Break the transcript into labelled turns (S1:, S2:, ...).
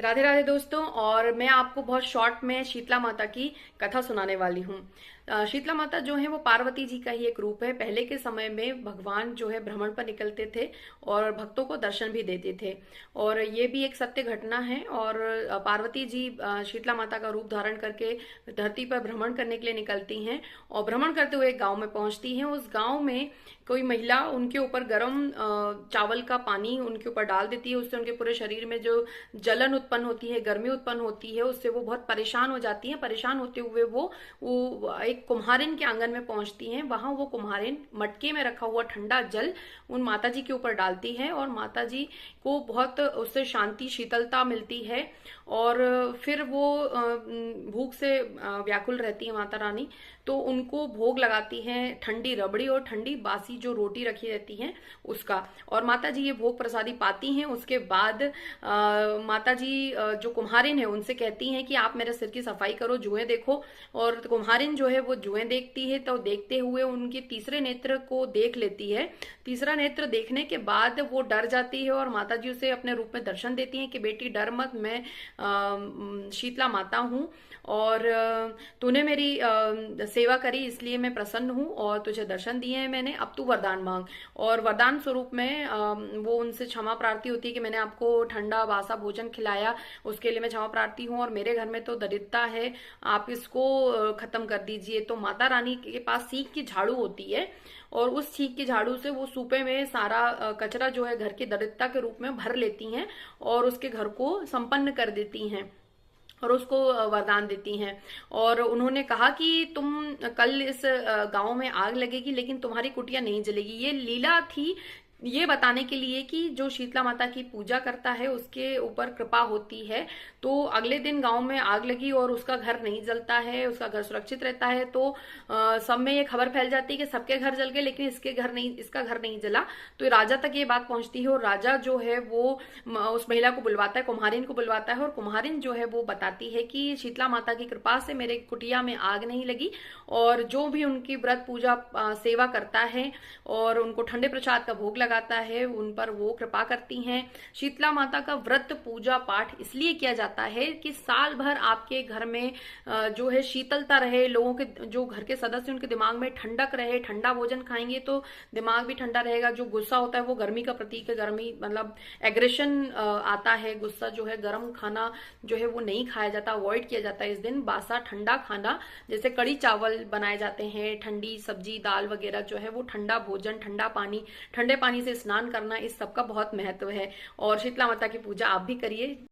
S1: राधे राधे दोस्तों। और मैं आपको बहुत शॉर्ट में शीतला माता की कथा सुनाने वाली हूँ। शीतला माता जो है वो पार्वती जी का ही एक रूप है। पहले के समय में भगवान जो है भ्रमण पर निकलते थे और भक्तों को दर्शन भी देते थे। और ये भी एक सत्य घटना है। और पार्वती जी शीतला माता का रूप धारण करके धरती पर भ्रमण करने के लिए निकलती हैं और भ्रमण करते हुए एक गांव में पहुंचती हैं। उस गांव में कोई महिला उनके ऊपर गर्म चावल का पानी उनके ऊपर डाल देती है। उससे उनके पूरे शरीर में जो जलन उत्पन्न होती है, गर्मी उत्पन्न होती है, उससे वो बहुत परेशान हो जाती हैं। परेशान होते हुए वो एक कुम्हारिन के आंगन में पहुंचती हैं। वहां वो कुम्हारिन मटके में रखा हुआ ठंडा जल उन माता जी के ऊपर डालती है और माता जी को बहुत उससे शांति शीतलता मिलती है। और फिर वो भूख से व्याकुल रहती है माता रानी, तो उनको भोग लगाती हैं ठंडी रबड़ी और ठंडी बासी जो रोटी रखी रहती है उसका। और माता जी ये भोग प्रसादी पाती हैं। उसके बाद माता जी जो कुम्हारिन है उनसे कहती हैं कि आप मेरे सिर की सफाई करो, जुएं देखो। और कुम्हारिन जो है वो जुएं देखती है, तो देखते हुए उनके तीसरे नेत्र को देख लेती है। तीसरा नेत्र देखने के बाद वो डर जाती है और माता जी उसे अपने रूप में दर्शन देती हैं कि बेटी डर मत, मैं शीतला माता हूँ और तूने मेरी सेवा करी इसलिए मैं प्रसन्न हूँ और तुझे दर्शन दिए हैं मैंने, अब तू वरदान मांग। और वरदान स्वरूप में वो उनसे क्षमा प्रार्थी होती है कि मैंने आपको ठंडा बासा भोजन खिलाया, उसके लिए मैं क्षमा प्रार्थी हूँ और मेरे घर में तो दरिद्रता है, आप इसको खत्म कर दीजिए। तो माता रानी के पास सीख की झाड़ू होती है और उस सीख की झाड़ू से वो सूपे में सारा कचरा जो है घर की दरिद्रता के रूप में भर लेती हैं और उसके घर को संपन्न कर देती हैं और उसको वरदान देती हैं। और उन्होंने कहा कि तुम कल इस गांव में आग लगेगी लेकिन तुम्हारी कुटिया नहीं जलेगी। ये लीला थी ये बताने के लिए कि जो शीतला माता की पूजा करता है उसके ऊपर कृपा होती है। तो अगले दिन गांव में आग लगी और उसका घर नहीं जलता है, उसका घर सुरक्षित रहता है। तो सब में ये खबर फैल जाती है कि सबके घर जल गए लेकिन इसका घर नहीं जला। तो राजा तक ये बात पहुंचती है और राजा जो है वो उस महिला को बुलवाता है, कुम्हारिन को बुलवाता है। और कुम्हारिन जो है वो बताती है कि शीतला माता की कृपा से मेरे कुटिया में आग नहीं लगी और जो भी उनकी व्रत पूजा सेवा करता है और उनको ठंडे प्रसाद का भोग लगाता है उन पर वो कृपा करती हैं। शीतला माता का व्रत पूजा पाठ इसलिए किया जाता है कि साल भर आपके घर में जो है शीतलता रहे, लोगों के जो घर के सदस्य उनके दिमाग में ठंडक रहे। ठंडा भोजन खाएंगे तो दिमाग भी ठंडा रहेगा। जो गुस्सा होता है वो गर्मी का प्रतीक है, गर्मी मतलब एग्रेशन आता है। गुस्सा जो है, गर्म खाना जो है वो नहीं खाया जाता, अवॉइड किया जाता है इस दिन। बासा ठंडा खाना जैसे कड़ी चावल बनाए जाते हैं, ठंडी सब्जी दाल वगैरह जो है वो ठंडा भोजन, ठंडा पानी, ठंडे पानी से स्नान करना, इस सब का बहुत महत्व है। और शीतला माता की पूजा आप भी करिए।